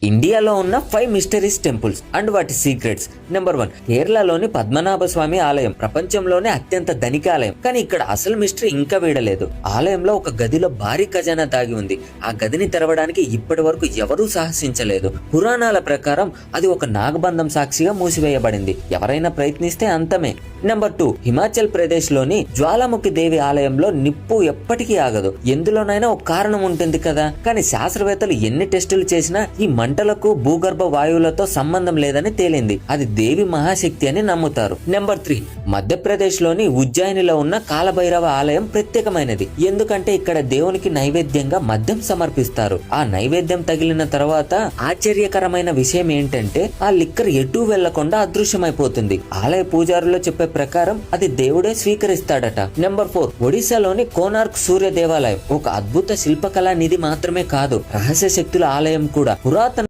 ఇండియాలో ఉన్న 5 mysteries temples and వాటి సీక్రెట్స్. నెంబర్ 1, కేరళలోని పద్మనాభ స్వామి ఆలయం ప్రపంచంలోనే అత్యంత ధనిక ఆలయం. కానీ ఇక్కడ అసలు మిస్టరీ ఇంకా వీడలేదు. ఆలయంలో ఒక గదిలో భారీ ఖజానా దాగి ఉంది. ఆ గదిని తెరవడానికి ఇప్పటి వరకు ఎవరూ సాహసించలేదు. పురాణాల ప్రకారం అది ఒక నాగబంధం సాక్షిగా మూసివేయబడింది. ఎవరైనా ప్రయత్నిస్తే అంతమే. నెంబర్ 2, హిమాచల్ ప్రదేశ్ లోని జ్వాలాముఖి దేవి ఆలయంలో నిప్పు ఎప్పటికీ ఆగదు. ఎందులోనైనా ఒక కారణం ఉంటుంది కదా. కానీ శాస్త్రవేత్తలు ఎన్ని టెస్టులు చేసినా ఈ మంటలకు భూగర్భ వాయువులతో సంబంధం లేదని తేలింది. అది దేవి మహాశక్తి అని నమ్ముతారు. నెంబర్ 3, మధ్యప్రదేశ్ లోని ఉజ్జయినిలో ఉన్న కాలభైరవ ఆలయం ప్రత్యేకమైనది. ఎందుకంటే ఇక్కడ దేవునికి నైవేద్యంగా మద్యం సమర్పిస్తారు. ఆ నైవేద్యం తగిలిన తర్వాత ఆశ్చర్యకరమైన విషయం ఏంటంటే ఆ లిక్కర్ ఎటూ వెళ్లకుండా అదృశ్యమైపోతుంది. ఆలయ పూజారులు చెప్పే ప్రకారం అది దేవుడే స్వీకరిస్తాడట. నెంబర్ 4, ఒడిశాలోని కోనార్క్ సూర్య దేవాలయం ఒక అద్భుత శిల్పకళా నిధి మాత్రమే కాదు, రహస్య శక్తుల ఆలయం కూడా. పురాతన